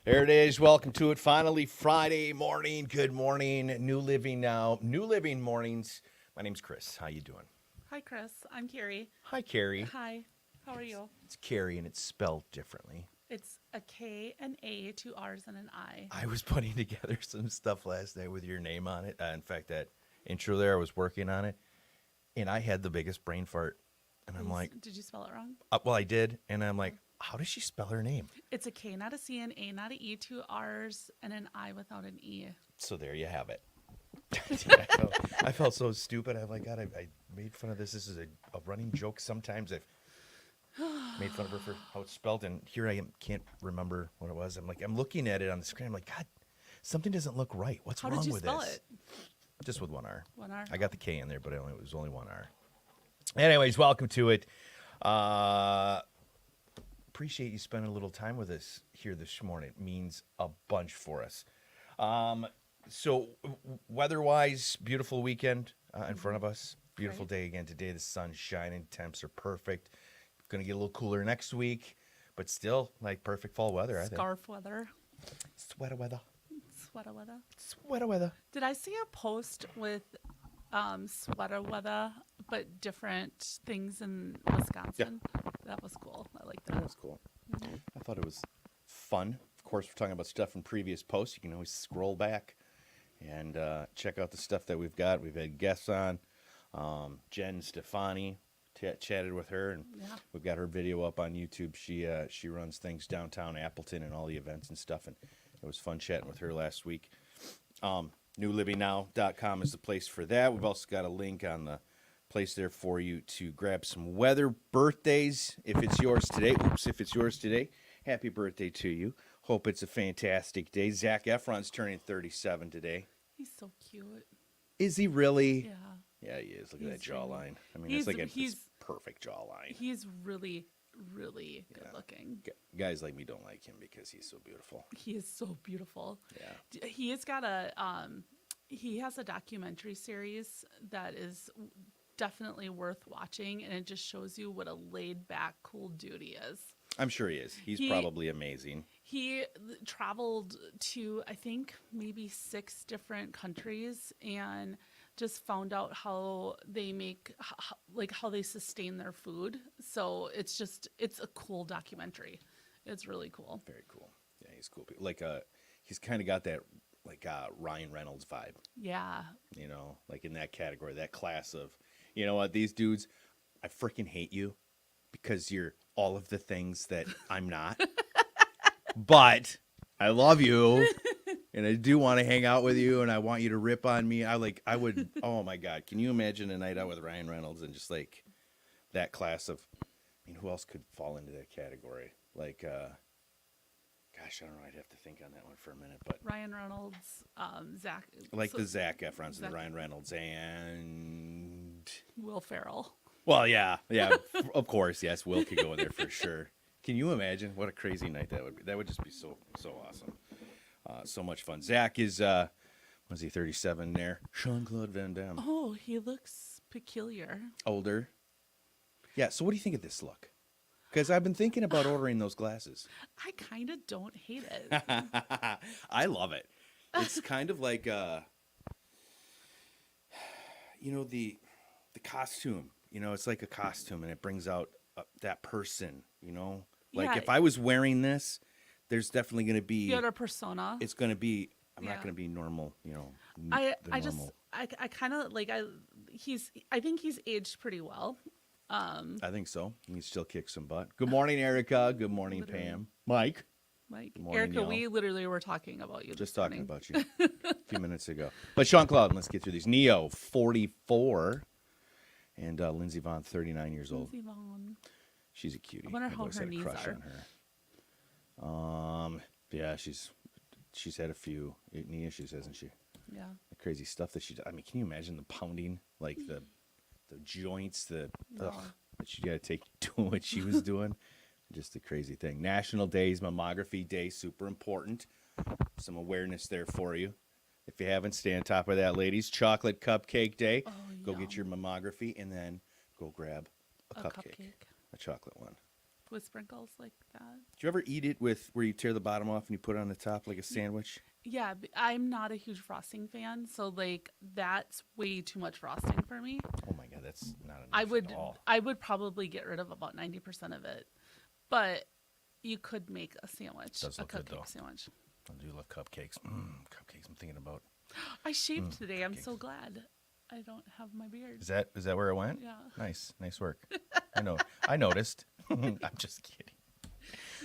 There it is. Welcome to it. Finally, Friday morning. Good morning. New living now. New living mornings. My name's Chris. How you doing? Hi, Chris. I'm Carrie. Hi, Carrie. Hi. How are you? It's Carrie, and it's spelled differently. It's a K, an A, two R's, and an I. I was putting together some stuff last night with your name on it. In fact, that intro there, I was working on it, and I had the biggest brain fart. And I'm like, Did you spell it wrong? well, I did. And I'm like, how does she spell her name? It's a K, not a C, an A, not an E, two R's, and an I without an E. So there you have it. I felt so stupid. I'm like, God, I made fun of this. This is a running joke. Sometimes I've made fun of her for how it's spelled, and here I am, can't remember what it was. I'm like, I'm looking at it on the screen. I'm like, God, something doesn't look right. What's How wrong did you with spell this? it? Just with one R. One R. I got the K in there, but it was only one R. Anyways, welcome to it. Appreciate you spending a little time with us here this morning. It means a bunch for us. So weather-wise, beautiful weekend in front of us. Beautiful day again today. The sun's shining. Temps are perfect. Going to get a little cooler next week, but still like perfect fall weather, I think. Scarf weather. Sweater weather. Sweater weather. Sweater weather. Did I see a post with sweater weather, but different things in Wisconsin? Yeah. That was cool. I like that. That was cool. Mm-hmm. I thought it was fun. Of course, we're talking about stuff from previous posts. You can always scroll back and check out the stuff that we've got. We've had guests on. Jen Stefani, chatted with her, and we've got her video up on YouTube. She runs things downtown Appleton and all the events and stuff, and it was fun chatting with her last week. NewLivingNow.com is the place for that. We've also got a link on the place there for you to grab some weather. Birthdays, if it's yours today. If it's yours today, happy birthday to you. Hope it's a fantastic day. Zac Efron's turning 37 today. He's so cute. Is he really? Yeah. Yeah, he is. Look at that jawline. I mean, He's- it's like he's- a perfect jawline. He's really, really good looking. Guys like me don't like him because he's so beautiful. He is so beautiful. Yeah. He has got he has a documentary series that is definitely worth watching, and it just shows you what a laid back, cool dude he is. I'm sure he is. He's probably amazing. He traveled to, I think, maybe 6 different countries and just found out how they make, how they sustain their food. So it's a cool documentary. It's really cool. Very cool. Yeah, he's cool. Like, he's kind of got that, like, Ryan Reynolds vibe. Yeah. You know, like in that category, that class of, you know what, these dudes, I freaking hate you because you're all of the things that I'm not. But I love you, and I do want to hang out with you, and I want you to rip on me. I would, oh my God, can you imagine a night out with Ryan Reynolds and just like that class of, I mean, who else could fall into that category? Like, gosh, I don't know. I'd have to think on that one for a minute, but Ryan Reynolds, Zach. like the Zac Efrons and the Ryan Reynolds and Will Ferrell. Well, yeah, of course, yes, Will could go in there for sure. Can you imagine what a crazy night that would be? That would just be so awesome. So much fun. Zach is, was he 37 there? Jean-Claude Van Damme. Oh, he looks peculiar. Older. Yeah, so what do you think of this look? Because I've been thinking about ordering those glasses. I kind of don't hate it. I love it. It's kind of like, you know, the costume. You know, it's like a costume, and it brings out that person, you know? Like, if I was wearing this, there's definitely going to be... You had a persona. It's going to be... I'm not going to be normal, you know. I kind of, like, I think he's aged pretty well. I think so. He can still kick some butt. Good morning, Erica. Good morning, Pam. Mike. Mike. Good morning, Erica, y'all. we literally were talking about you. Just talking about you a few minutes ago. But Jean-Claude, let's get through these. Neo, 44. And Lindsey Vaughn, 39 years old. Lindsey Vaughn. She's a cutie. I wonder how I've always her had a knees crush are. on her. Yeah, she's had a few knee issues, hasn't she? Yeah. The crazy stuff that she does. I mean, can you imagine the pounding, like the joints, that she got to take doing what she was doing? Just a crazy thing. National Days, Mammography Day, super important. Some awareness there for you. If you haven't, stay on top of that, ladies. Chocolate Cupcake Day. Oh, Go get your mammography and then go grab a cupcake. A chocolate one. with sprinkles like that. Do you ever eat it with where you tear the bottom off and you put it on the top like a sandwich? Yeah, I'm not a huge frosting fan, so like that's way too much frosting for me. Oh my god, that's not enough I would at all. I would probably get rid of about 90% of it. But you could make a sandwich, Does a look good, cupcake though. sandwich. I do love cupcakes. Cupcakes. I'm thinking about. I shaved today. I'm cupcakes. so glad I don't have my beard. Is that where it went? Yeah. Nice work. I know. I noticed. I'm just kidding.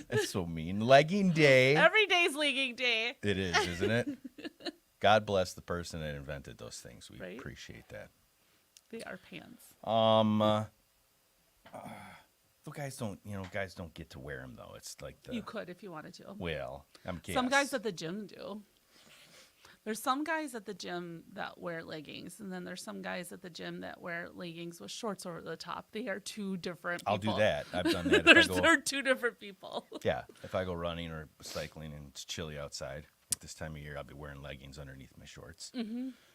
That's so mean. Legging day. Every day's legging day. It is, isn't it? God bless the person that invented those things. We Right? appreciate that. They are pants. The guys don't get to wear them though. It's like You could if you wanted to. well, I'm guessing. Some guys at the gym do. There's some guys at the gym that wear leggings, and then there's some guys at the gym that wear leggings with shorts over the top. They are two different people. I'll do that. I've done that. They're two different people. Yeah, if I go running or cycling and it's chilly outside at this time of year, I'll be wearing leggings underneath my shorts,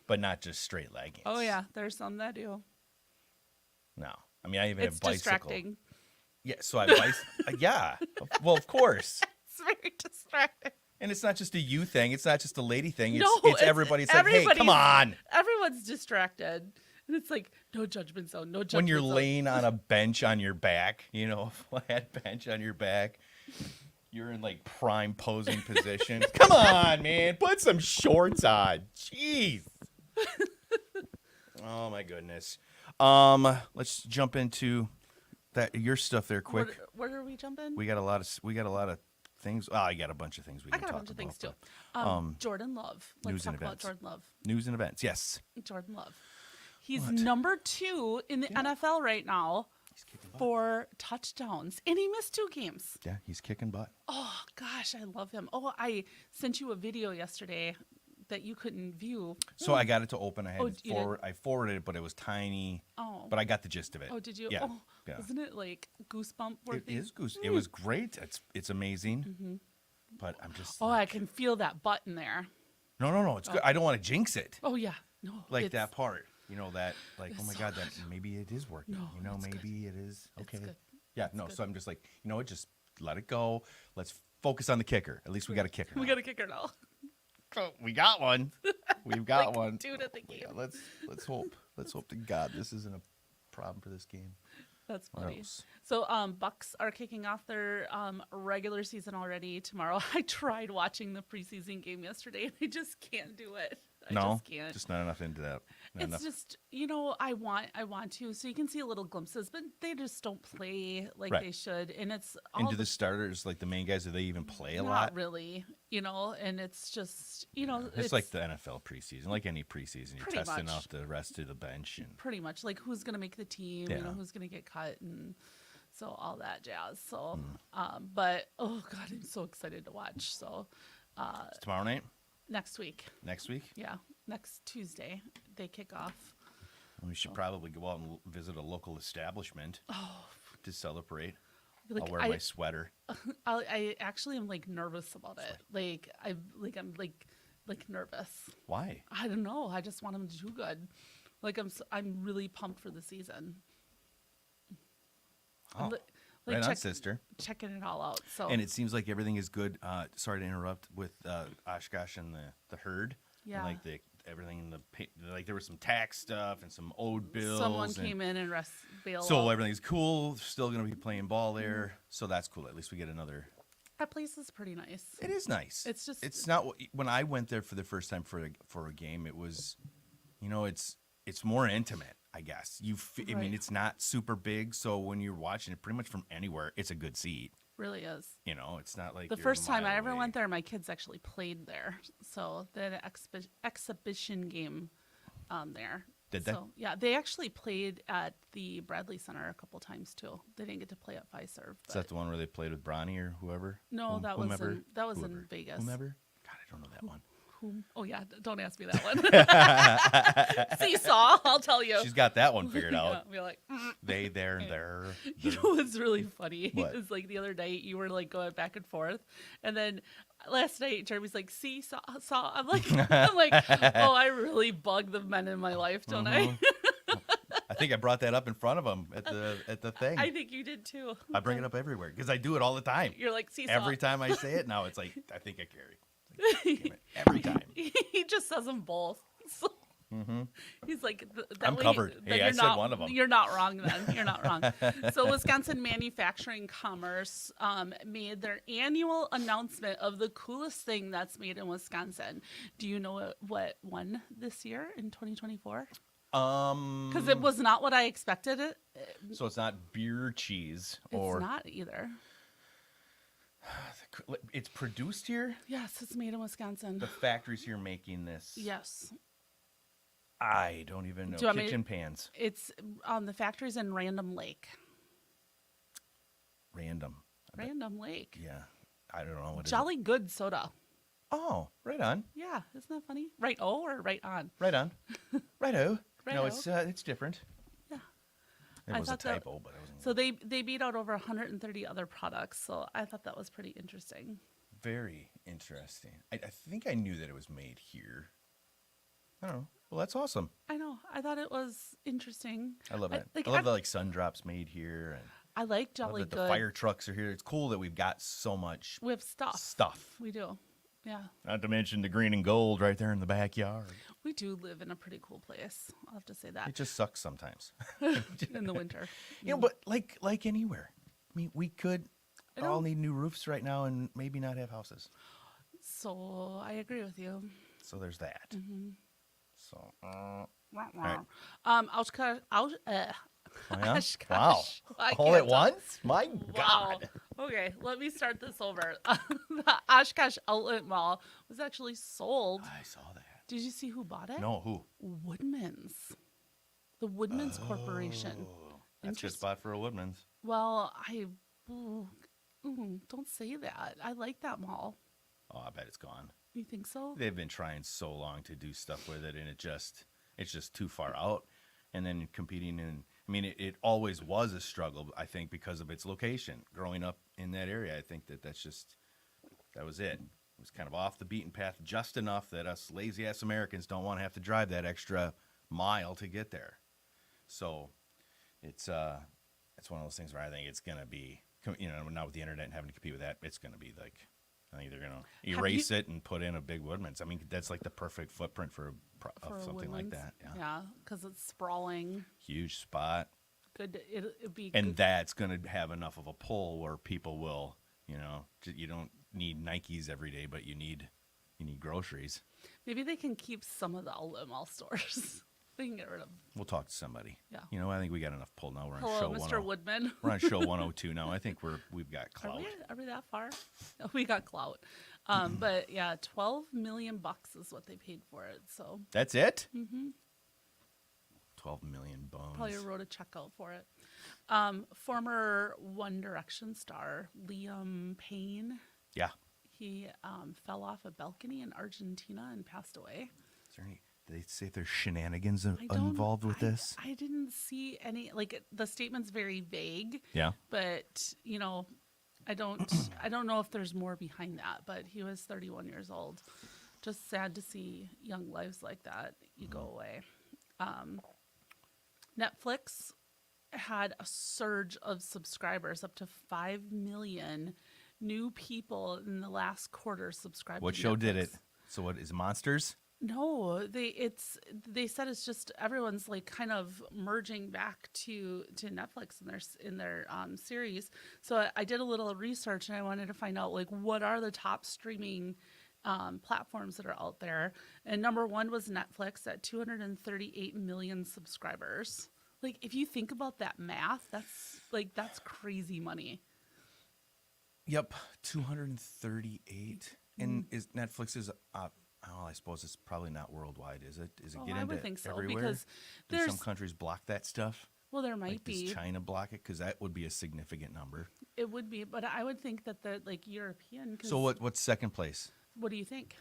but not just straight leggings. Oh yeah, there's some that do. No, I mean I even It's have bicycle. distracting. Yeah, so I yeah. Well, of course. It's very distracting. And it's not just a you thing. It's not just a lady thing. It's, No, it's everybody. It's like, hey, come on. Everyone's distracted. And it's like, no judgment zone, no judgment When you're zone. laying on a bench on your back, a flat bench on your back, you're in like prime posing position. Come on, man. Put some shorts on. Jeez. Oh, my goodness. Let's jump into your stuff there quick. Where are we jumping? We got a lot of things. Oh, I got a bunch of things we I can got a talk bunch of about. things too. but, Jordan Love. Let's news and talk about events. Jordan Love. News and events. Yes. Jordan Love. He's What? number 2 in the NFL right now He's kicking butt. for touchdowns, and he missed 2 games. Yeah, he's kicking butt. Oh gosh, I love him. Oh, I sent you a video yesterday that you couldn't view. So I got it to open. I had Oh, it you did? I forwarded it, but it was tiny. Oh. But I got the gist of it. Oh, did you? Yeah. Oh, yeah. Wasn't it like goosebump It worthy? is goose. It was great. It's amazing. But I'm just. Oh, I can feel that butt in there. No. It's good. I don't want to jinx it. Oh yeah, no. Like it's- that part. That like, oh my so God, that maybe it is working. No, it's maybe it is. It's Okay. good. Yeah. No. So I'm just like, just let it go. Let's focus on the kicker. At least we got a kicker. We now. got a kicker now. We got one. We've got Like, one. dude at the game. Yeah, let's hope. Let's hope to God this isn't a problem for this game. That's What funny. else? So, Bucks are kicking off their regular season already tomorrow. I tried watching the preseason game yesterday, and I just can't do it. I just can't. just not enough into that. Not It's enough. just I want to, so you can see little glimpses, but they just don't play like Right. they should, and it's all Into the starters, like the main guys, do they even play a not lot? really, and it's just It's like the NFL preseason, like any preseason. You're Pretty testing much. out the rest of the bench, and pretty much like who's gonna make the team, Yeah. who's gonna get cut, and so all that jazz. So, Hmm. but oh god, I'm so excited to watch. So, it's tomorrow night, next week, next week. yeah, next Tuesday they kick off. We should probably go out and visit a local establishment to celebrate. Like, I'll wear my sweater. I actually am like nervous about it. I'm nervous. Why? I don't know. I just want them to do good. Like I'm really pumped for the season. Oh, I'm right on, sister. checking it all out. So And it seems like everything is good. Sorry to interrupt with Oshkosh and the herd. Yeah. And like everything in like there was some tax stuff and some owed bills. someone and came in and bailed So out. everything's cool. Still gonna be playing ball there. So that's cool. At least we get another. That place is pretty nice. It is nice. It's just- It's not when I went there for the first time for a game. It was, it's more intimate. I guess I mean, Right. it's not super big. So when you're watching it, pretty much from anywhere, it's a good seat. Really is. It's not like The you're a first time mile I ever away. went there, my kids actually played there. So they had an exhibition game there. Did they? So, yeah, they actually played at the Bradley Center a couple times too. They didn't get to play at Fiserv. Is that the one where they played with Bronny or whoever? No, that was Whomever? in Whoever. Vegas. Whomever? God, I don't know that one. Oh yeah, don't ask me that one. Seesaw, I'll tell you. She's got that one figured Yeah, out. be like, They, there, and there. you know what's really funny What? is like the other night you were like going back and forth, and then last night Jeremy's like, "See, saw." I'm like, oh, I really bug the men in my life, don't I? I think I brought that up in front of them at the thing. I think you did too. I bring it up everywhere because I do it all the time. You're like, seesaw. Every time I say it, now it's like I think I carry. Like, damn it, every time. He just says them both. So he's like, I'm covered. then Hey, I you're said not, one of them. You're not wrong then. You're not wrong. So Wisconsin Manufacturing Commerce made their annual announcement of the coolest thing that's made in Wisconsin. Do you know what won this year in 2024? Because it was not what I expected. So it's not beer cheese, or It's not either. it's produced here. Yes, it's made in Wisconsin. The factory's here making this. Yes. I don't even know. Do you want me Kitchen to- pans. It's the factory's in Random Lake. Random. Random Lake. Yeah. I don't know what Jolly Good soda. Oh, right on. Yeah, isn't that funny? Right o or right on? Right on. Righto. No, Righto. it's different. Yeah. It I was a thought that- typo, but it wasn't. So they beat out over 130 other products. So I thought that was pretty interesting. Very interesting. I think I knew that it was made here. I don't know. Well, that's awesome. I know. I thought it was interesting. I love it. like, I love I've- that like Sun Drops made here, and I like I love Jolly that the Good. fire trucks are here. It's cool that we've got so much We have stuff. stuff. We do. Yeah. Not to mention the green and gold right there in the backyard. We do live in a pretty cool place. I'll have to say that. It just sucks sometimes. In the winter. You know, but like anywhere. I mean, we could I know. all need new roofs right now and maybe not have houses. So I agree with you. So there's that. Mm-hmm. So, Right. Oshkosh. oh yeah? Oshkosh. Wow. I All at can't talk. once? My Wow. God. Okay, let me start this over. The Oshkosh Outlet Mall was actually sold. I saw that. Did you see who bought it? No, who? Woodman's. The Woodman's Corporation. Oh, that's a good Interest- spot for a Woodman's. Well, don't say that. I like that mall. Oh, I bet it's gone. You think so? They've been trying so long to do stuff with it, and it's just too far out. And then competing in, I mean, it always was a struggle, I think, because of its location. Growing up in that area, I think that was it. It was kind of off the beaten path just enough that us lazy-ass Americans don't want to have to drive that extra mile to get there. So it's one of those things where I think it's going to be, now with the internet and having to compete with that, it's going to be like, I think they're going to erase it and put in a big Woodman's. I mean, that's like the perfect footprint for something like Woodman's. that. Yeah. Yeah, because it's sprawling. Huge spot. Good. It'd be And good. that's going to have enough of a pull where people will, you don't need Nikes every day, but you need groceries. Maybe they can keep some of the outlet mall stores. They can get rid of. We'll talk to somebody. Yeah. I think we got enough pull now. We're on Hello, show Mr. Woodman. We're on show 102 now. I think we've got Are clout. we that far? We got clout. But yeah, $12 million is what they paid for it. So That's it? Mm-hmm. 12 million bones. probably wrote a check out for it. Former One Direction star Liam Payne. Yeah. He fell off a balcony in Argentina and passed away. Is there any? Did they say there's shenanigans I don't- involved with this? I didn't see any. Like the statement's very vague. Yeah. But I don't know if there's more behind that. But he was 31 years old. Just sad to see young lives like that go away. Netflix had a surge of subscribers, up to 5 million new people in the last quarter subscribed. What to show did it? Netflix. So what is Monsters? No, they said it's just everyone's like kind of merging back to Netflix in their series. So I did a little research and I wanted to find out like what are the top streaming platforms that are out there. And number one was Netflix at 238 million subscribers. Like if you think about that math, that's crazy money. Yep, 238. And is Netflix is I suppose it's probably not worldwide, is it? Is it get I into would think so everywhere? because Do there's some countries block that stuff? well there might Like, be. does China block it? Because that would be a significant number. It would be, but I would think that the like European. 'Cause So what's second place? What do you think?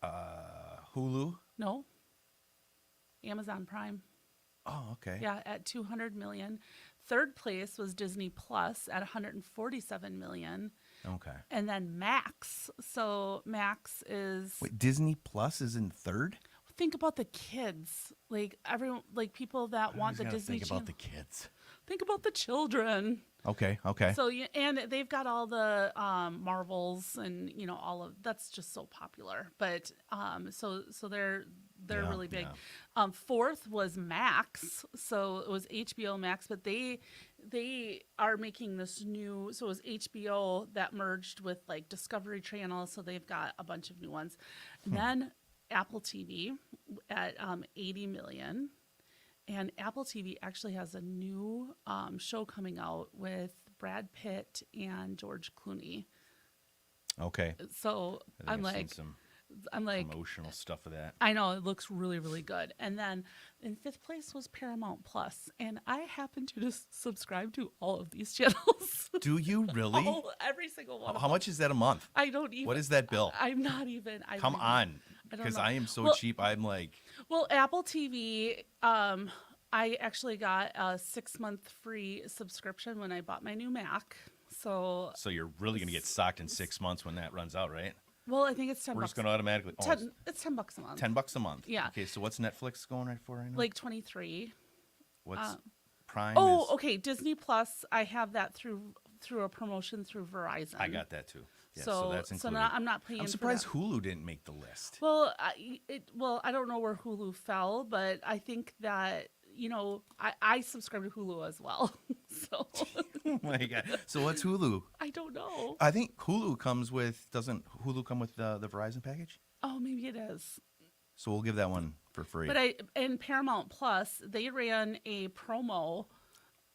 Hulu? No. Amazon Prime. Oh, okay. Yeah, at 200 million. Third place was Disney Plus at 147 million. Okay. And then Max. So Max is Wait, Disney Plus is in third? think about the kids, like everyone, like people that want the Disney think Channel. about the kids. Think about the children. Okay. So and they've got all the Marvels and all of that's just so popular. But so they're Yeah, really big. yeah. Fourth was Max, so it was HBO Max, but they are making this new. So it was HBO that merged with like Discovery Channel, so they've got a bunch of new ones. And then Apple TV at 80 million. And Apple TV actually has a new show coming out with Brad Pitt and George Clooney. Okay. So I I'm think I've seen like, some I'm like, promotional stuff of that. I know it looks really, really good. And then in fifth place was Paramount Plus, and I happen to just subscribe to all of these channels. Do you really? Every single one. How much is that a month? I don't even. What is that bill? I'm not even. Come on. I don't Because know. I am so Well, cheap. I'm like, Well, Apple TV, I actually got a 6-month free subscription when I bought my new Mac. So you're really going to get socked in 6 months when that runs out, right? well, I think it's 10 We're bucks. just going to automatically. Oh, It's $10 a month. $10 a month. Yeah. Okay, so what's Netflix going right for right now? Like 23. What's Prime? Oh, is, okay. Disney Plus. I have that through a promotion through Verizon. I got that too. Yeah, so that's included. so now I'm not paying. I'm for surprised that. Hulu didn't make the list. Well, I don't know where Hulu fell, but I think that I subscribe to Hulu as well. So Oh my god. So what's Hulu? I don't know. I think Hulu comes with. Doesn't Hulu come with the Verizon package? Oh, maybe it is. So we'll give that one for free. But in Paramount Plus, they ran a promo,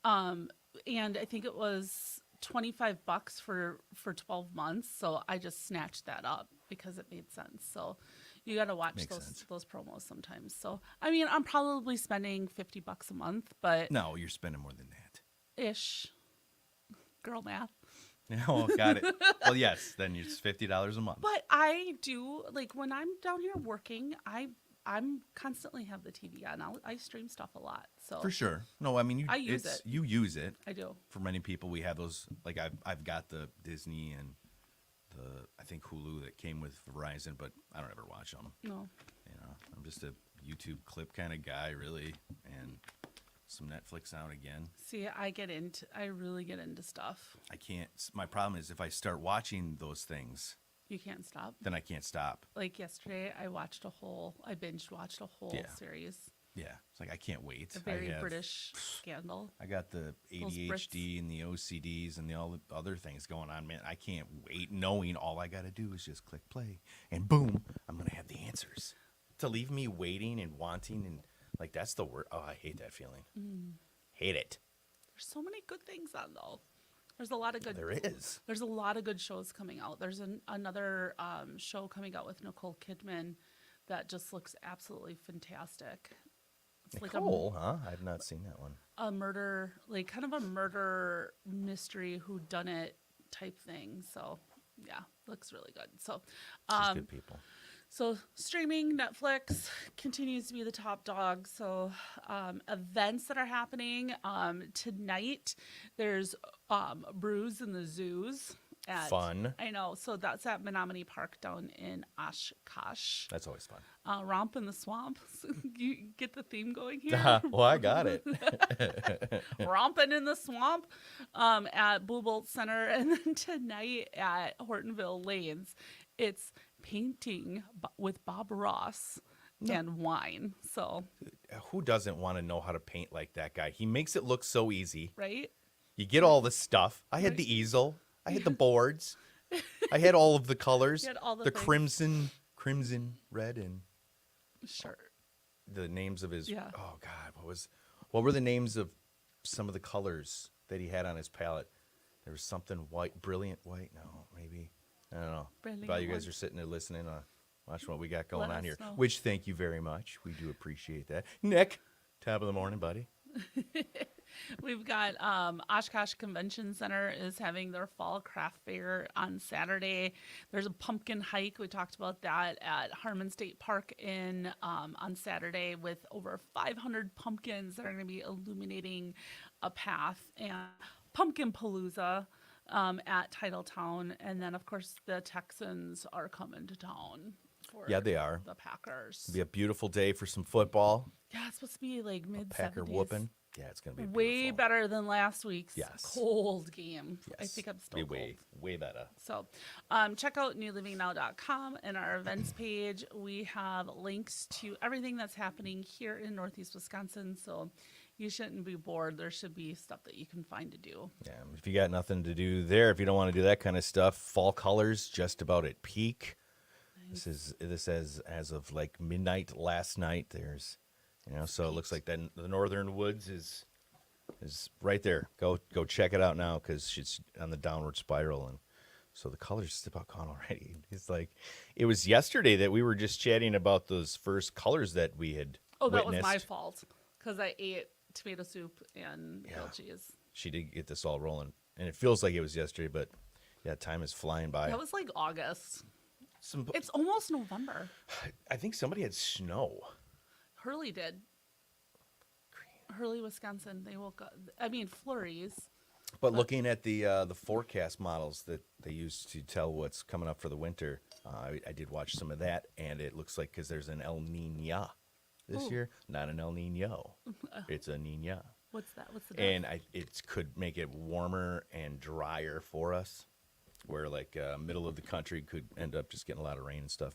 and I think it was $25 for 12 months. So I just snatched that up because it made sense. So you got to watch Makes sense. those promos sometimes. So I mean, I'm probably spending $50 a month, but No, you're spending more than that. ish, girl math. Oh, got it. Well, yes, then it's $50 a month. But I do like when I'm down here working, I'm constantly have the TV on. I stream stuff a lot. So For sure. No, I mean, I use it. You use it. I do. For many people, we have those. Like I've got the Disney and I think Hulu that came with Verizon, but I don't ever watch them. No. I'm just a YouTube clip kind of guy, really, and some Netflix now and again. See, I really get into stuff. I can't. My problem is if I start watching those things, You can't stop. then I can't stop. Like yesterday, I binge watched a whole Yeah. series. Yeah, it's like I can't wait. A very British scandal. I got the Those ADHD and the OCDs and all the other things going on, man. I can't wait knowing all I got to do is just click play and boom, I'm going to have the answers. To leave me waiting and wanting and like that's the word. Oh, I hate that feeling. Hate it. There's so many good things on though. There's a lot of good. There is. There's a lot of good shows coming out. There's another show coming out with Nicole Kidman that just looks absolutely fantastic. It's Nicole, huh? I've not seen that one. a murder, like kind of a murder mystery whodunit type thing. So yeah, looks really good. So She's good people. So streaming, Netflix continues to be the top dog. So events that are happening tonight, there's Brews in the Zoos. Fun. I know. So that's at Menominee Park down in Oshkosh. That's always fun. Romp in the Swamp. You get the theme going here? Well, I got it. Romping in the Swamp at Blue Bolt Center. And then tonight at Hortonville Lanes, it's painting with Bob Ross and wine. So Who doesn't want to know how to paint like that guy? He makes it look so easy. right? You get all the stuff. I had the easel. I had the boards. I had all of the colors. You had all the things. crimson, red, and Sure. the names of his. Yeah. Oh God, what were the names of some of the colors that he had on his palette? There was something white, brilliant white. No, maybe I don't know. Brilliant While you guys white. are sitting there listening, watching what we got going Let on us here. know. Which thank you very much. We do appreciate that. Nick, top of the morning, buddy. We've got Oshkosh Convention Center is having their fall craft fair on Saturday. There's a pumpkin hike. We talked about that at Harmon State Park on Saturday with over 500 pumpkins that are going to be illuminating a path, and Pumpkin Palooza at Titletown. And then, of course, the Texans are coming to town. for Yeah, they are. the Packers. It'll be a beautiful day for some football. Yeah, it's supposed to be like mid Packer 70s. whooping. Yeah, it's gonna be Way beautiful. better than last week's Yes. cold game. I Yes. think I'm still Be cold. way better. So check out newlivingnow.com and our events page. We have links to everything that's happening here in Northeast Wisconsin. So you shouldn't be bored. There should be stuff that you can find to do. Yeah, if you got nothing to do there, if you don't want to do that kind of stuff, fall colors just about at peak. Nice. This as of like midnight last night. There's, so it looks like then the northern woods is right there. Go check it out now because it's on the downward spiral, and so the colors just about gone already. It's like it was yesterday that we were just chatting about those first colors that we had. Oh, that witnessed. was my fault because I ate tomato soup and grilled cheese. She did get this all rolling, and it feels like it was yesterday, but yeah, time is flying by. That was like August. It's almost November. I think somebody had snow. Hurley did. Hurley, Wisconsin. They woke up. I mean, flurries. But looking at the forecast models that they use to tell what's coming up for the winter, I did watch some of that, and it looks like because there's an El Niña this year, not an El Niño. It's a Niña. What's that? What's the And it could make it warmer and drier for us, where like middle of the country could end up just getting a lot of rain and stuff.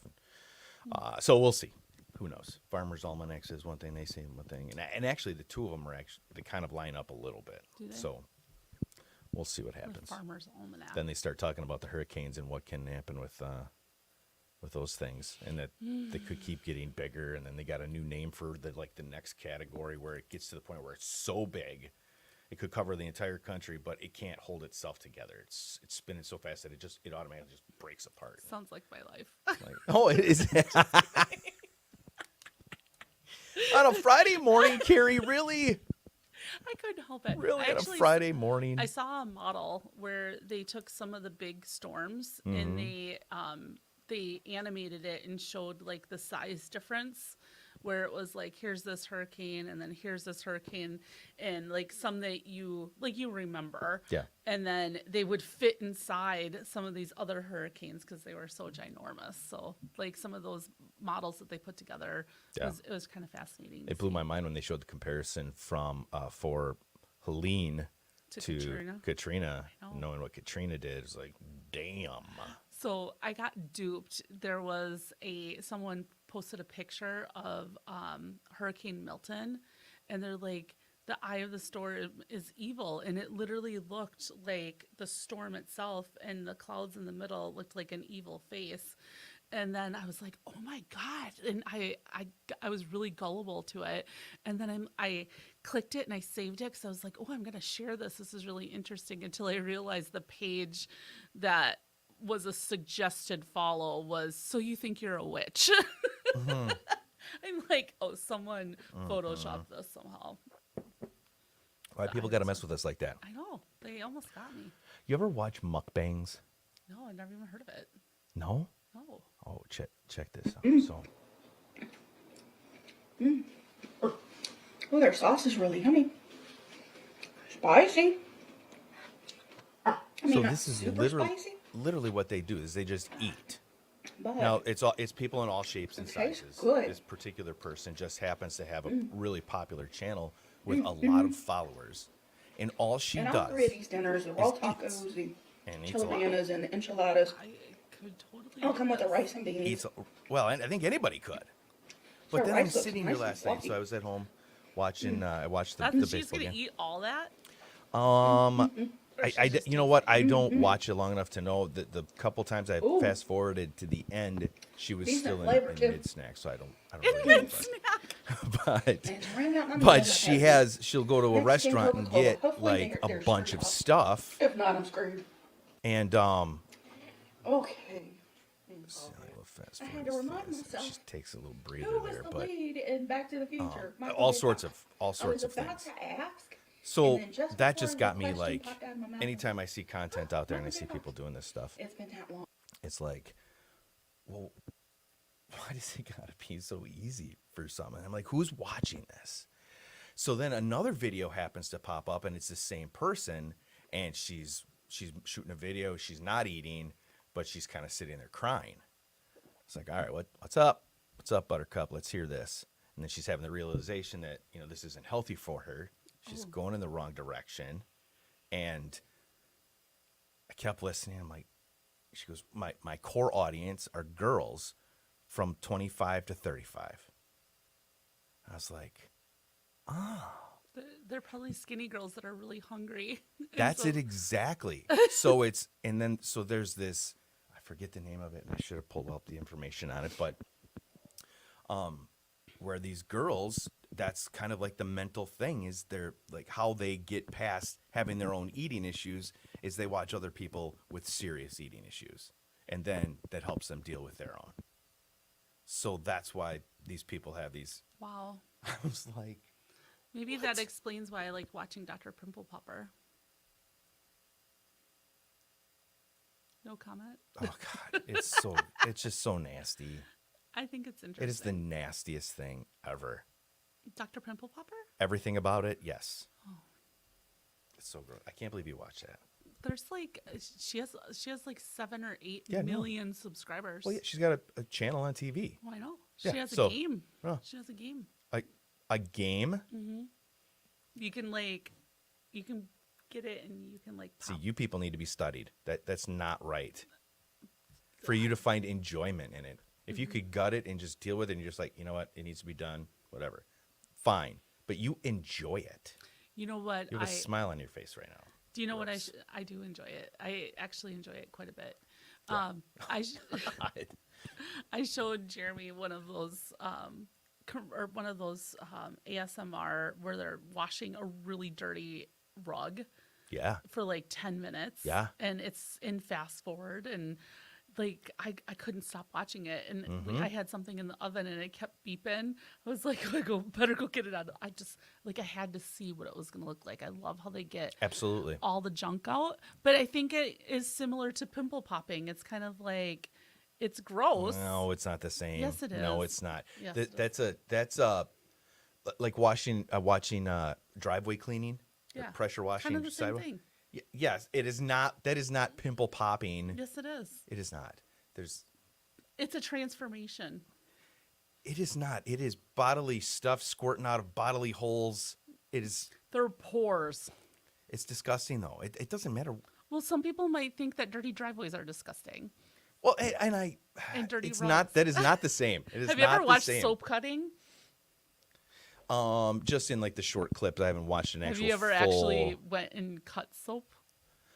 So we'll see. Who knows? Farmer's Almanac says one thing, they say one thing, and actually the two of them they kind of line up a little bit. Do they? So we'll see what happens. Farmer's Almanac. Then they start talking about the hurricanes and what can happen with those things, and that they could keep getting bigger. And then they got a new name for the next category where it gets to the point where it's so big, it could cover the entire country, but it can't hold itself together. It's spinning so fast that it automatically just breaks apart. Sounds like my life. Oh, it is. On a Friday morning, Carrie, really? I couldn't help it. Really? On a Friday morning? I saw a model where they took some of the big storms and they animated it and showed like the size difference, where it was like, here's this hurricane and then here's this hurricane, and like some that you remember. Yeah. And then they would fit inside some of these other hurricanes because they were so ginormous. So like some of those models that they put together, it was kind of fascinating. It blew my mind when they showed the comparison from for Helene to Katrina, knowing what Katrina did. It was like, damn. So I got duped. There was someone posted a picture of Hurricane Milton, and they're like, the eye of the storm is evil, and it literally looked like the storm itself, and the clouds in the middle looked like an evil face. And then I was like, oh my God. And I was really gullible to it. And then I clicked it and I saved it because I was like, oh, I'm going to share this. This is really interesting, until I realized the page that was a suggested follow was, so you think you're a witch. I'm like, oh, someone photoshopped this somehow. Why people got to mess with us like that? I know. They almost got me. You ever watch mukbangs? No, I never even heard of it. No? No. Oh, check this out. So, Oh, their sauce is really yummy. Spicy. this is literally what they do is they just eat. But Now it's people in all shapes and It tastes sizes. good. This particular person just happens to have a really popular channel with a lot of followers, and all she and all does three of these dinners, the raw is tacos, the and eats a lot. chilenas, and the enchiladas, I could totally. all come with the rice and beans. Eats well, and I think anybody could. But Sure, then I'm rice looks sitting nice here and last night, fluffy. so I was at home watching. I watched the She's baseball gonna game. eat all that. Or she's just You know what? I don't watch it long enough to know that the couple times I Ooh. fast forwarded to the end, she was Decent still in flavor, too. mid snack, so I don't In really know, mid-snack. but And to round out my meal, but I have she'll go to a Mexican restaurant and Coca-Cola. get Hopefully like a they're bunch served of up. stuff, If not, I'm screwed. and Okay. silly little fast I food had to is remand fast. myself. She takes a little breather Who was there, the but lead in Back to the Future? Michael all J. sorts Fox. of I was about things. to ask. So and then just that before just the got me question like, popped out of my mouth, anytime I see content out there and I Michael see J. people Fox. doing this stuff, It's been that long. it's like, well, why does it gotta be so easy for some? And I'm like, who's watching this? So then another video happens to pop up, and it's the same person, and she's shooting a video. She's not eating, but she's kind of sitting there crying. It's like, all right, what's up? What's up, Buttercup? Let's hear this. And then she's having the realization that, this isn't healthy for her. She's going in the wrong direction. And I kept listening. I'm like, she goes, my core audience are girls from 25 to 35. I was like, They're probably skinny girls that are really hungry. that's it exactly. So there's this, I forget the name of it, and I should have pulled up the information on it, but where these girls, that's kind of like the mental thing, is they're like how they get past having their own eating issues is they watch other people with serious eating issues, and then that helps them deal with their own. So that's why these people have these. Wow. I was like, Maybe that explains why I like watching Dr. Pimple Popper. No comment? oh God, it's just so nasty. I think it's interesting. It is the nastiest thing ever. Dr. Pimple Popper? Everything about it, yes. Oh. It's so gross. I can't believe you watched that. There's like she has like 7 or 8 Yeah, no. million subscribers. Well, yeah, she's got a channel on TV. Oh, I know. She Yeah, has a so- game. Oh. She has a game. Like a game? You can get it and you can like pop. See, you people need to be studied. That's not right. For you to find enjoyment in it. If you could gut it and just deal with it and you're just like, you know what, it needs to be done, whatever. Fine. But you enjoy it. You know what? You have a smile on your face right now. Do you know what Gross. I do enjoy it. I actually enjoy it quite a bit. Yeah. I showed Jeremy one of those ASMR where they're washing a really dirty rug Yeah. for like 10 minutes. Yeah. And it's in fast forward and like I couldn't stop watching it and I had something in the oven and it kept beeping. I was like, better go get it out. I just like I had to see what it was gonna look like. I love how they get Absolutely. all the junk out. But I think it is similar to pimple popping. It's kind of like it's gross. No, it's not the same. Yes, it No, is. it's not. Yes, it That's like watching driveway cleaning, Yeah. pressure washing. Kind of the same sidewalk. thing. Yes, it is not. That is not pimple popping. Yes, it is. It is not. It's a transformation. It is not. It is bodily stuff squirting out of bodily holes. It is. They're pores. It's disgusting though. It doesn't matter. Well, some people might think that dirty driveways are disgusting. Well, And dirty it's rugs. not. That is not the same. It is Have you not ever the watched same. soap cutting? Just in like the short clips. I haven't watched an actual. Have you ever full... actually went and cut soap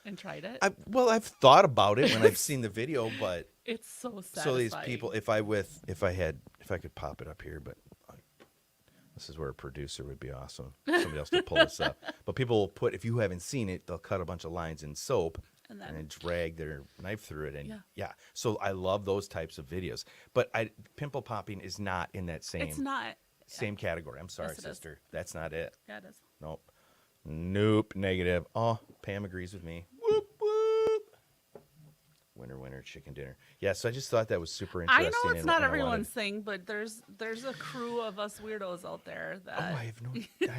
and tried it? I've thought about it when I've seen the video, but It's so satisfying. so these people, if I could pop it up here, but this is where a producer would be awesome. Somebody else could pull this up. But people will put, if you haven't seen it, they'll cut a bunch of lines in soap And and then- then drag their knife through it, and Yeah. So I love those types of videos. But pimple popping is not in that It's not. same category. I'm sorry, Yes, it is. sister. That's not it. Yeah, it is. Nope. Negative. Oh, Pam agrees with me. Whoop whoop. Winner, chicken dinner. Yeah, so I just thought that was super I interesting. know it's and- not and I everyone's wanted- thing, but there's a crew of us weirdos out there that. Oh, I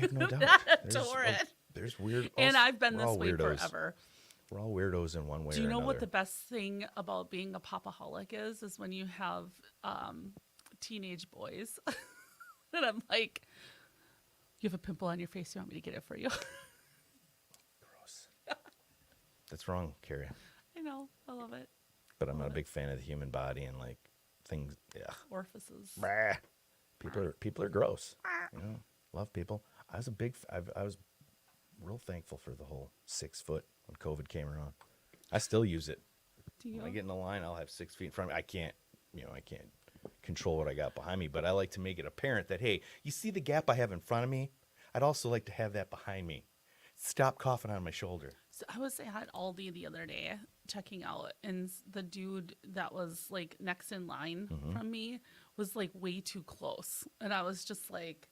have no doubt. adore it. There's weird. And I've been we're this all way weirdos. forever. We're all weirdos in one way Do you or know another. what the best thing about being a popaholic is when you have teenage boys. And I'm like, you have a pimple on your face. You want me to get it for you? Gross. That's wrong, Carrie. I know. I love it. But I'm not a big fan of the human body and like things. Yeah. Orifices. Bah. People are gross. You know, love people. I was real thankful for the whole 6 foot when COVID came around. I still use it. Do you? When I get in the line, I'll have 6 feet in front of me. I can't control what I got behind me, but I like to make it apparent that, hey, you see the gap I have in front of me? I'd also like to have that behind me. Stop coughing on my shoulder. So I was at Aldi the other day checking out, and the dude that was like next in line from me was like way too close, and I was just like,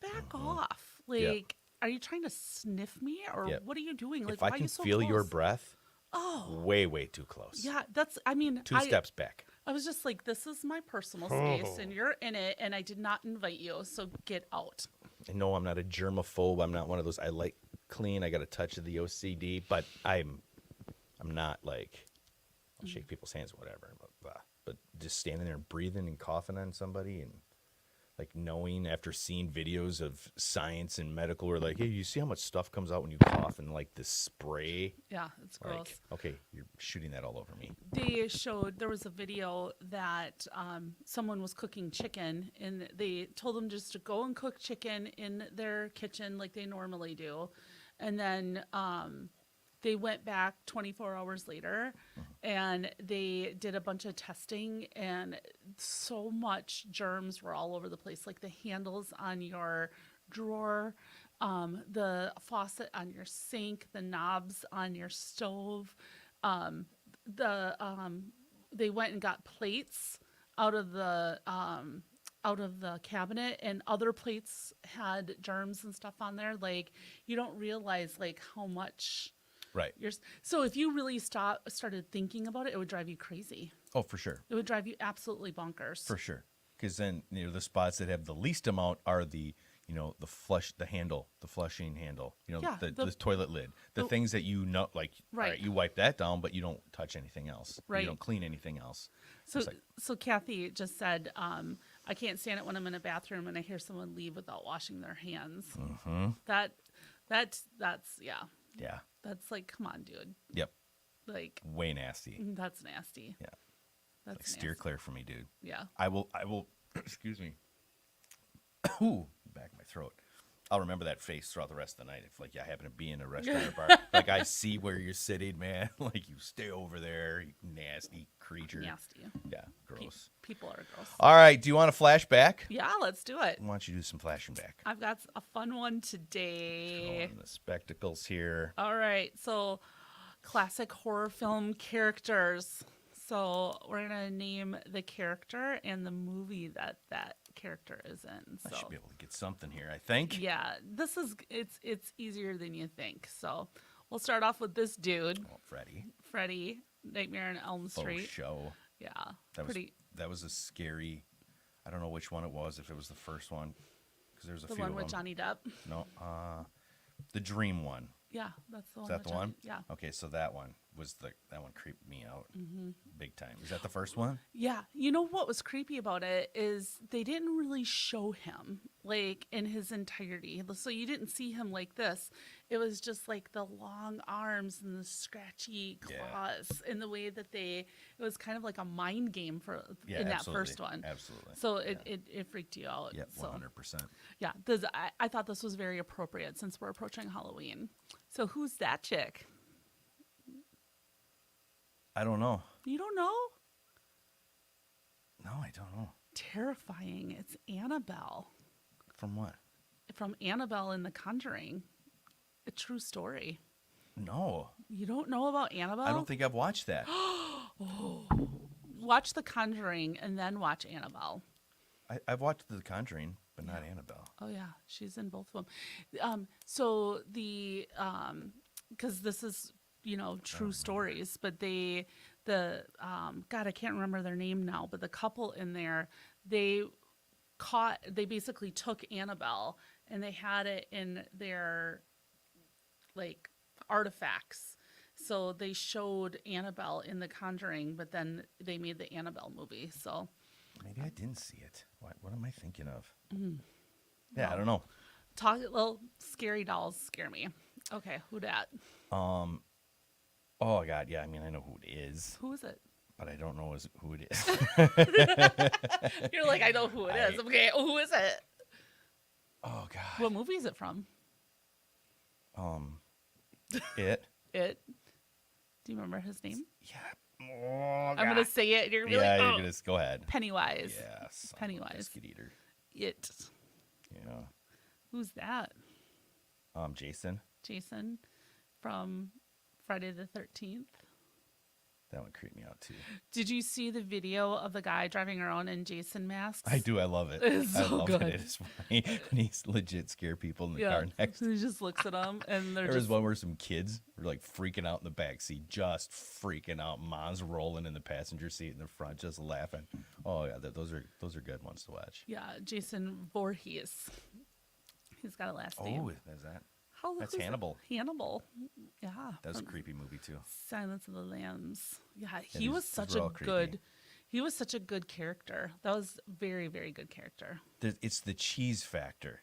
"Back off! Like, are you trying to sniff me, or Yep. what are you doing? Like, If why I are can you so feel your close?" breath, Oh, way too close. yeah. That's. I mean, 2 steps back. I was just like, "This is my personal space, and you're in it, and I did not invite you, so get out." And no, I'm not a germaphobe. I'm not one of those. I like clean. I got a touch of the OCD, but I'm not like I'll shake people's hands, whatever. But but just standing there breathing and coughing on somebody and like knowing after seeing videos of science and medical, we're like, hey, you see how much stuff comes out when you cough and like this spray? Yeah, it's gross. Like, okay, you're shooting that all over me. They showed there was a video that someone was cooking chicken, and they told them just to go and cook chicken in their kitchen like they normally do, and then they went back 24 hours later, and they did a bunch of testing, and so much germs were all over the place, like the handles on your drawer, the faucet on your sink, the knobs on your stove. They went and got plates out of the cabinet, and other plates had germs and stuff on there. Like, you don't realize like how much. Right. So if you really started thinking about it, it would drive you crazy. Oh, for sure. It would drive you absolutely bonkers. For sure. Because then, the spots that have the least amount are the flushing handle, Yeah, the toilet lid, the things that like, Right. all right, you wipe that down, but you don't touch anything else. Right. You don't clean anything else. So, It's like, so Kathy just said, I can't stand it when I'm in a bathroom and I hear someone leave without washing their hands. mm-hmm. That's yeah. Yeah. That's like, come on, dude. Yep. Like, Way nasty. that's nasty. Yeah. That's Like, steer nasty. clear from me, dude. Yeah. I will, excuse me. Ooh, back of my throat. I'll remember that face throughout the rest of the night. If like I happen to be in a restaurant or bar, like I see where you're sitting, man. Like, you stay over there, you nasty creature. Nasty. Yeah, gross. People are gross. All right, do you want to flash back? Yeah, let's do it. Why don't you do some flashing back? I've got a fun one today. Throwing the spectacles here. All right. So, classic horror film characters. So, we're going to name the character and the movie that character is in. So, I should be able to get something here, I think. yeah, it's easier than you think. So, we'll start off with this dude, Oh, Freddy. Freddy, Nightmare on Elm Faux Street. show. Yeah. That was a scary. I don't know which one it was. If it was the first one, because there's a The few one of with them. Johnny Depp. No, the Dream one. Yeah, that's the one. Is that with the Johnny- one? Yeah. Okay, so that one creeped me out big time. Is that the first one? Yeah. You know what was creepy about it is they didn't really show him like in his entirety. So you didn't see him like this. It was just like the long arms and the scratchy claws and the way that it was kind of like a mind game in that absolutely. first one. Absolutely. So it freaked you out. Yeah, So 100%. yeah, I thought this was very appropriate since we're approaching Halloween. So who's that chick? I don't know. You don't know? No, I don't know. Terrifying. It's Annabelle. From what? From Annabelle in The Conjuring. A true story. No, You don't know about Annabelle? I don't think I've watched that. Watch The Conjuring and then watch Annabelle. I've watched The Conjuring, but not Annabelle. Oh yeah, she's in both of them. So because this is true stories, but God, I can't remember their name now, but the couple in there, they basically took Annabelle and they had it in their like artifacts. So they showed Annabelle in The Conjuring, but then they made the Annabelle movie. So Maybe I didn't see it. What am I thinking of? Yeah, I don't know. Scary dolls scare me. Okay, who dat? Oh God, yeah. I mean, I know who it is, Who is it? but I don't know who it is. You're like, I know who it is. Okay, who is it? Oh God. What movie is it from? It. It. Do you remember his name? Yeah. Oh, I'm gonna say it. And you're gonna be Yeah, like, you're oh. gonna go ahead. Pennywise. Yes. Pennywise. Biscuit eater. It. Yeah. Who's that? Jason. Jason from Friday the 13th. That one creeped me out too. Did you see the video of the guy driving around in Jason masks? I do. I love it. It's I so love good. it. It's funny. And he's legit scare people in the Yeah. car next. He just looks at them and they're There was just one where some kids were like freaking out in the back seat, just freaking out. Mom's rolling in the passenger seat in the front, just laughing. Oh yeah, those are good ones to watch. yeah, Jason Voorhees. He's got a last name. Oh, is that? That's who's Hannibal. that? Hannibal. Yeah. That was a from creepy movie too. Silence of the Lambs. Yeah, Yeah, he was these such were a all creepy. good. He was such a good character. That was very, very good character. It's the cheese factor,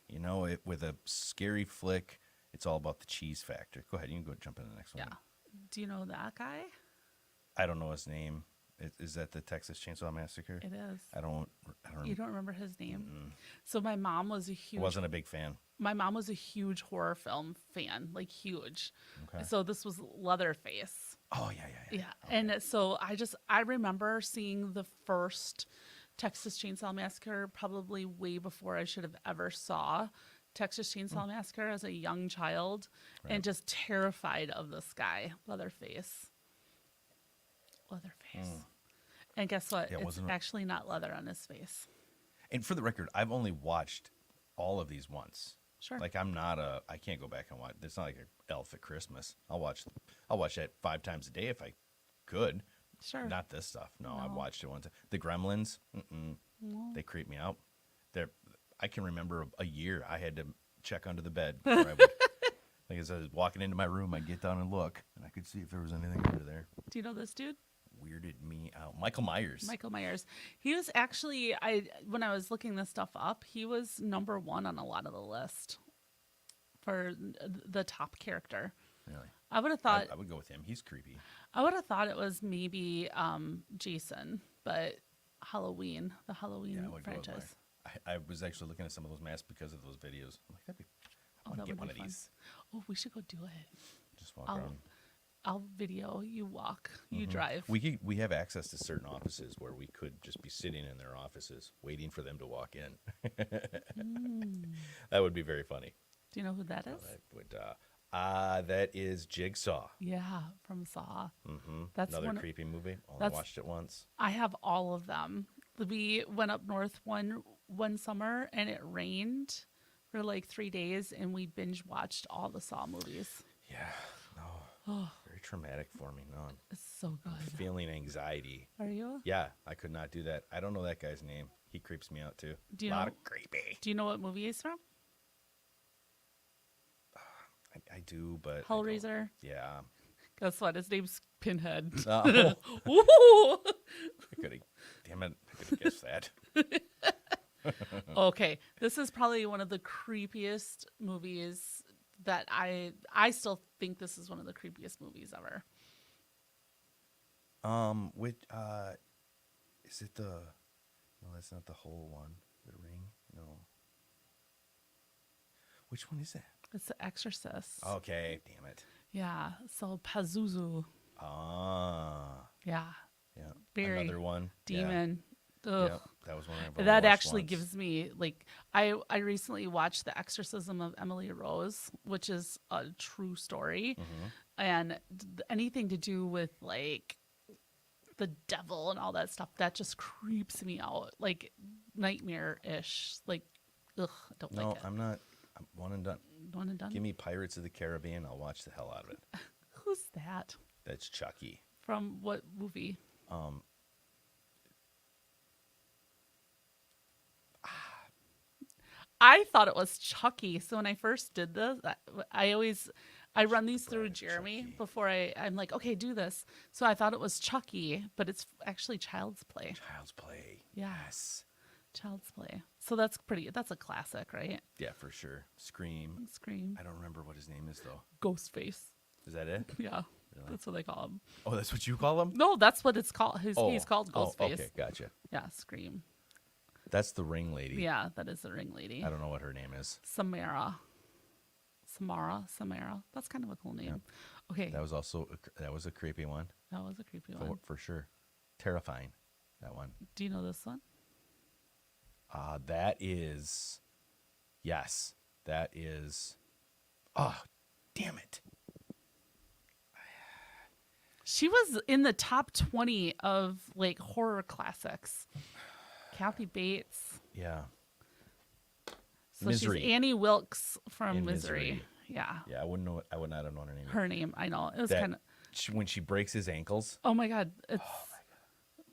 with a scary flick. It's all about the cheese factor. Go ahead, you can go jump into the next one. Yeah. Do you know that guy? I don't know his name. Is that the Texas Chainsaw Massacre? It is. I don't. You don't remember his name? So my mom was a I huge. wasn't a big fan. My mom was a huge horror film fan, like huge. Okay. So this was Leatherface. Oh yeah. Yeah. And so I remember seeing the first Texas Chainsaw Massacre probably way before I should have ever saw Texas Chainsaw Massacre as a young child, and just terrified of this guy, Leatherface. And guess what? Yeah, it's actually not leather on his face. And for the record, I've only watched all of these once. Sure. Like I can't go back and watch. It's not like an Elf at Christmas. I'll watch that 5 times a day if I could. Sure. Not this stuff. No, I've No. watched it once. The Gremlins, they creep me out. I can remember a year I had to check under the bed. Before I would, like as I was walking into my room, I'd get down and look, and I could see if there was anything under there. Do you know this dude? Weirded me out. Michael Myers. Michael Myers. He was actually when I was looking this stuff up, he was number 1 on a lot of the list for the top character. Really? I would have thought I would go with him. He's creepy. I would have thought it was maybe Jason, but Halloween, the Halloween Yeah, I would franchise. go with I was actually looking at some of those masks because of those videos. I'm like, I want to that get would one be of fun. these. Oh, we should go do it. Just walk around. I'll video you walk, you drive. We have access to certain offices where we could just be sitting in their offices waiting for them to walk in. That would be very funny. Do you know who that is? That is Jigsaw. Yeah, from Saw. Mm-hmm. That's another one. creepy movie. Only that's- watched it once. I have all of them. We went up north one summer and it rained for like 3 days, and we binge watched all the Saw movies. Yeah. No. Very traumatic for me. No. It's so good. Feeling anxiety. Are you? Yeah, I could not do that. I don't know that guy's name. He creeps me out too. Do you A lot know- of creepy. Do you know what movie he's from? I do, but I don't. Hellraiser. Yeah. Guess what? His name's Pinhead. Oh, Ooh. damn it! I could have guessed that. Okay, this is probably one of the creepiest movies that I still think this is one of the creepiest movies ever. Which is it the? No, that's not the whole one. The Ring. No. Which one is that? It's The Exorcist. Okay, damn it. Yeah, so Pazuzu. Ah, Yeah, yeah. Very Another one. demon. Yeah. Ugh. Yep, that was one I That watched actually once. gives me like I recently watched The Exorcism of Emily Rose, which is a true story, and anything to do with like the devil and all that stuff that just creeps me out, like nightmare-ish. Like, ugh, I don't No, like it. I'm not. I'm one and done. One and done. Give me Pirates of the Caribbean. I'll watch the hell out of it. Who's that? That's Chucky. From what movie? I thought it was Chucky. So when I first did this, I run these through Jeremy Chucky. before I'm like, okay, do this. So I thought it was Chucky, but it's actually Child's Play. Child's Play. Yeah. Yes. Child's Play. So that's a classic, right? Yeah, for sure. Scream. Scream. I don't remember what his name is though. Ghostface. Is that it? Yeah. Really? That's what they call him. Oh, that's what you call him? No, that's what it's called. He's called Oh, Ghostface. okay, gotcha. Yeah, Scream. That's the ring lady. Yeah, that is the ring lady. I don't know what her name is. Samara. That's kind of a cool name. Okay. That was a creepy one That was a creepy one. for sure. Terrifying. That one. Do you know this one? That is. Yes, that is. Oh, damn it! She was in the top 20 of like horror classics. Kathy Bates. Yeah. So Misery. she's Annie Wilkes from In Misery. Misery. Yeah. Yeah, I wouldn't know. I would not have known her name. Her name, I know. It was That- kind of, When she breaks his ankles, oh my God. It's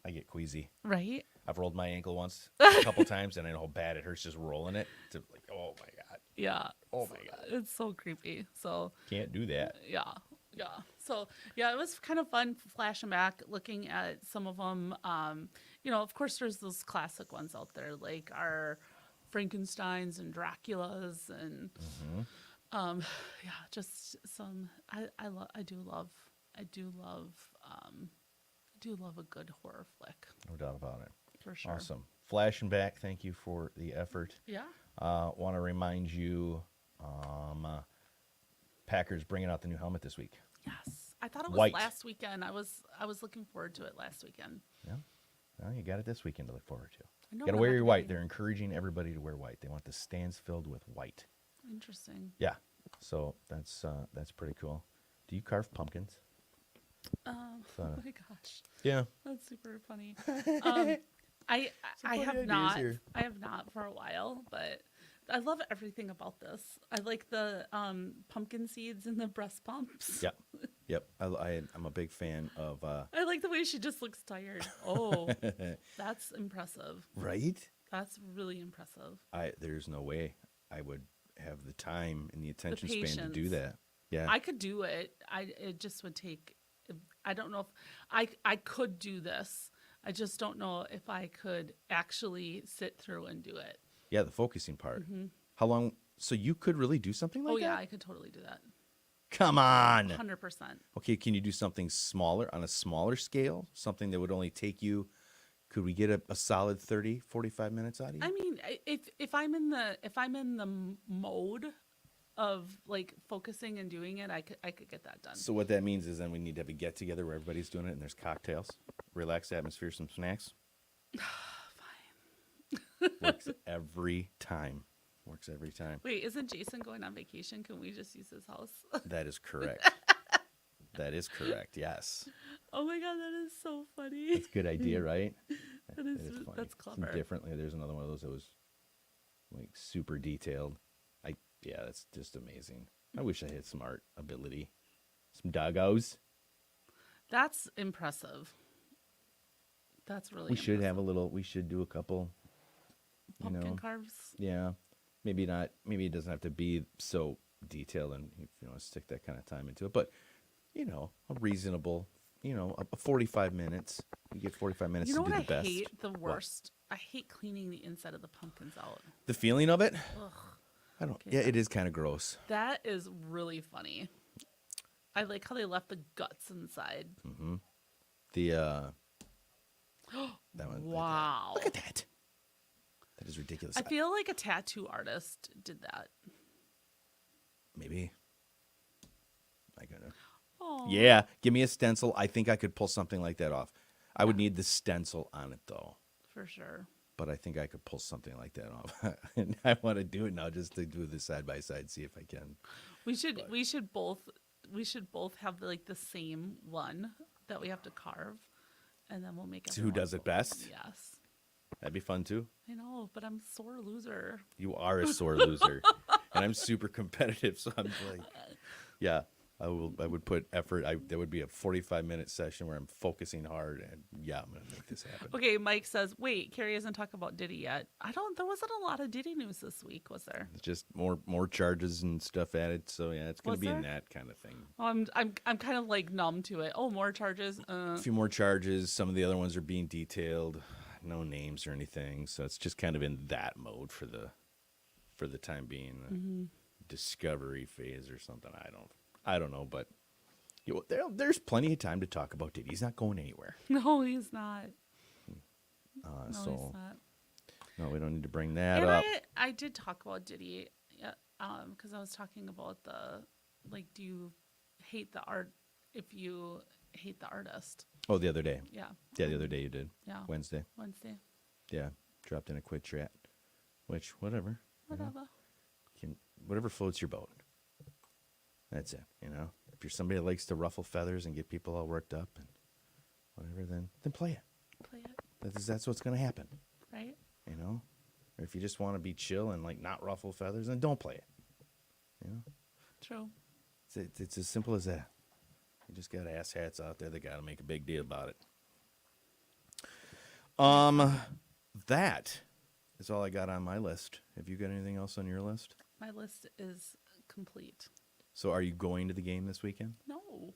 I get queasy. right. I've rolled my ankle once, a couple times, and I know how bad it hurts just rolling it. To like, oh my god, Yeah. oh my god, It's so creepy. So can't do that. yeah. So yeah, it was kind of fun flashing back, looking at some of them. of course, there's those classic ones out there, like our Frankensteins and Draculas, and yeah, just some. I do love a good horror flick No doubt about it. for sure. Awesome. Flashing back, thank you for the effort. Yeah. Want to remind you, Packers bringing out the new helmet this week. Yes, I thought it was White. last weekend. I was looking forward to it last weekend. Yeah. Well, you got it this weekend to look forward to. I know, Got to but wear I'm your not white. ready. They're encouraging everybody to wear white. They want the stands filled with white. Interesting. Yeah. So that's pretty cool. Do you carve pumpkins? Oh So- my gosh, Yeah. that's super funny. I funny have ideas not. here. I have not for a while, but I love everything about this. I like the pumpkin seeds and the breast pumps. Yep. Yep. I'm a big fan of. I like the way she just looks tired. Oh, that's impressive. Right. That's really impressive. There's no way I would have the time and the attention span to do patience. that. Yeah. I could do it. It just would take. I don't know if I could do this. I just don't know if I could actually sit through and do it. Yeah. The focusing part. How long? So you could really do something like Oh yeah, that? I could totally do that. Come on. 100%. Okay. Can you do something smaller on a smaller scale? Something that would only take you. Could we get a solid 30, 45 minutes out of you? I mean, if I'm in the mode of like focusing and doing it, I could get that done. So what that means is then we need to have a get together where everybody's doing it and there's cocktails, relaxed atmosphere, some snacks. Fine. Works every time. Works every time. Wait, isn't Jason going on vacation? Can we just use his house? That is correct. That is correct. Yes. Oh my god, that is so funny. It's a good idea, right? That is funny. that's Some clever. differently. There's another one of those that was like super detailed. Yeah, that's just amazing. I wish I had some art ability. Some doggos. That's impressive. That's really We should impressive. have a little. We should do a couple. Pumpkin carves. Yeah, maybe not. Maybe it doesn't have to be so detailed, and if you want to stick that kind of time into it. But a reasonable. A 45 minutes. You get 45 minutes You know to do what the I best. hate the worst? I hate cleaning the inside of the pumpkins out. The feeling of it. Ugh. I don't. Okay. Yeah, it is kind of gross. That is really funny. I like how they left the guts inside. The that one. Wow. Look at that. That is ridiculous. I feel like a tattoo artist did that. Maybe. I gotta. Oh. Yeah, give me a stencil. I think I could pull something like that off. I would need the stencil on it though. For sure. But I think I could pull something like that off. And I want to do it now just to do this side by side, see if I can. We should both have like the same one that we have to carve, and then we'll make it. So who does it best? Yes. That'd be fun too. I know, but I'm a sore loser. You are a sore loser. And I'm super competitive, so I'm like, yeah, I would put effort. There would be a 45-minute session where I'm focusing hard, and yeah, I'm gonna make this happen. Okay, Mike says, wait, Carrie hasn't talked about Diddy yet. There wasn't a lot of Diddy news this week, was there? It's just more charges and stuff added. So yeah, it's gonna Was be in there? that kind of thing. Oh, I'm kind of like numb to it. Oh, more charges. A few more charges. Some of the other ones are being detailed. No names or anything. So it's just kind of in that mode for the time being. Discovery phase or something. I don't know, but there's plenty of time to talk about Diddy. He's not going anywhere. No, he's not. No, So he's not. no, we don't need to bring that And up. I did talk about Diddy, because I was talking about do you hate the art if you hate the artist? Oh, the other day. Yeah. Yeah, the other day you did. Yeah. Wednesday. Yeah, dropped in a quick chat. Which, whatever. Whatever. Whatever floats your boat. That's it. If you're somebody that likes to ruffle feathers and get people all worked up and whatever, then play it. Play it, That's what's going to happen. right? Or if you just want to be chill and like not ruffle feathers, then don't play it. True. It's as simple as that. You just got asshats out there that got to make a big deal about it. That is all I got on my list. Have you got anything else on your list? My list is complete. So are you going to the game this weekend? No.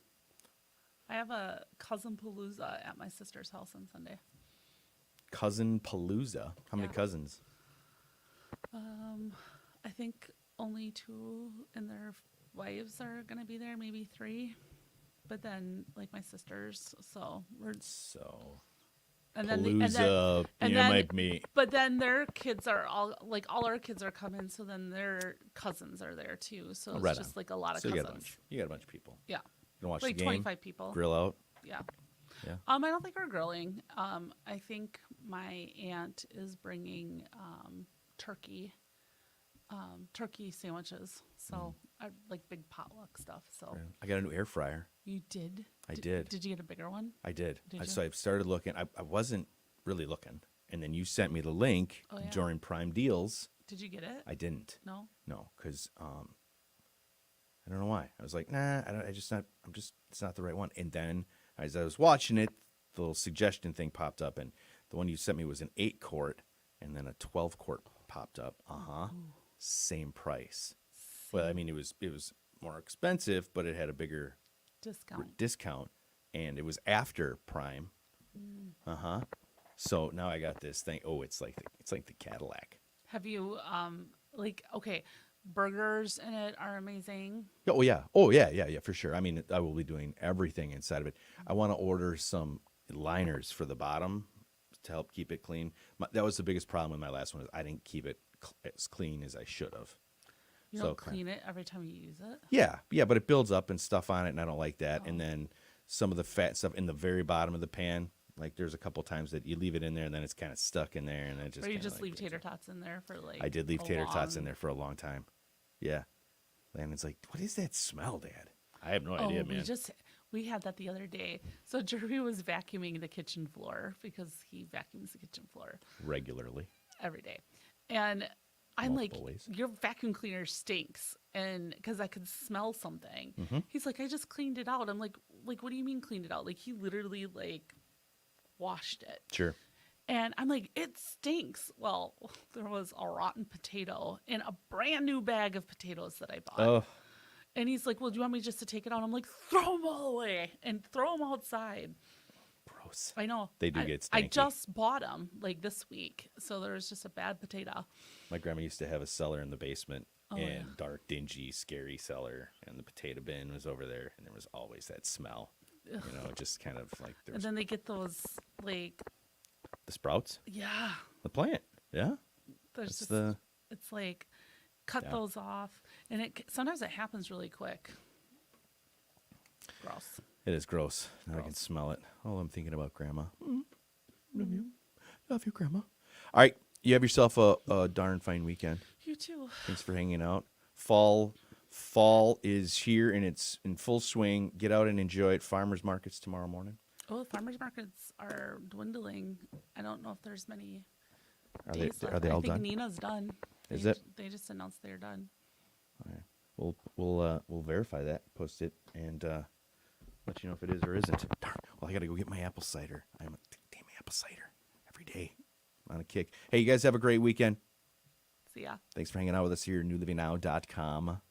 I have a cousin palooza at my sister's house on Sunday. cousin palooza. How many Yeah. cousins? I think only 2 and their wives are gonna be there, maybe 3. But then like my sisters, so we're So and palooza. and Yeah, then might be. but then their kids are all our kids are coming, so then their cousins are there too. So it's Right just on. like a lot of So you got a cousins. bunch. You got a bunch of people. Yeah. You gonna watch Like the game? 25 people. Grill out. Yeah. Yeah. I don't think we're grilling. I think my aunt is bringing turkey sandwiches. So I like big potluck stuff. So Yeah. I got a new air fryer. you did? I did. Did you get a bigger one? I did. Did you? So I started looking. I wasn't really looking, and then you sent me the link Oh, yeah. during Prime Deals. Did you get it? I didn't. No. No, because I don't know why. I was like, nah, it's not the right one. And then as I was watching it, the little suggestion thing popped up, and the one you sent me was an 8-quart, and then a 12-quart popped up. Same price. Well, I mean, it was more expensive, but it had a bigger discount, and it was after Prime. So now I got this thing. Oh, it's like the Cadillac. Have you okay, burgers in it are amazing. Oh yeah, for sure. I mean, I will be doing everything inside of it. I want to order some liners for the bottom to help keep it clean. That was the biggest problem with my last one, is I didn't keep it as clean as I should have. You don't clean it every time you use it? Yeah, but it builds up and stuff on it, and I don't like that. And then some of the fat stuff in the very bottom of the pan, like there's a couple times that you leave it in there and then it's kind of stuck in there, and it just. Or you kinda just like leave tater tots in there for like. I did leave tater tots in there for a long time. Yeah, and it's like, what is that smell, Dad? I have no idea, man. We had that the other day. So Jeremy was vacuuming the kitchen floor because he vacuums the kitchen floor Regularly. every day, and I'm Multiple like, ways. your vacuum cleaner stinks, and because I could smell something. Mm-hmm. He's like, I just cleaned it out. I'm like, what do you mean cleaned it out? Like he literally like washed it. Sure. And I'm like, it stinks. Well, there was a rotten potato in a brand new bag of potatoes that I bought. Oh. And he's like, well, do you want me just to take it out? I'm like, throw them all away and throw them outside. Gross. I know. They do get I stanky. just bought them like this week. So there was just a bad potato. My grandma used to have a cellar in the basement, Oh, and yeah. dark, dingy, scary cellar, and the potato bin was over there, and there was always that smell. Ugh. You know, just kind of like And then they get those like, the sprouts, yeah. the plant. Yeah, There's that's just, it's like, cut Yeah. those off. And sometimes it happens really quick. Gross. it is gross. Now I can Gross. smell it. Oh, I'm thinking about Grandma. Love you, love you, Grandma. All right, you have yourself a darn fine weekend. You too. Thanks for hanging out. Fall is here and it's in full swing. Get out and enjoy it. Farmers markets tomorrow morning. Oh, the farmers markets are dwindling. I don't know if there's many Are days they left. all I think done? Nina's done. Is They it? They just announced they're done. All right. We'll verify that, post it, and let you know if it is or isn't. Darn. Well, I got to go get my apple cider. I'm a damn apple cider every day. I'm on a kick. Hey, you guys have a great weekend. See ya. Thanks for hanging out with us here at newlivingnow.com.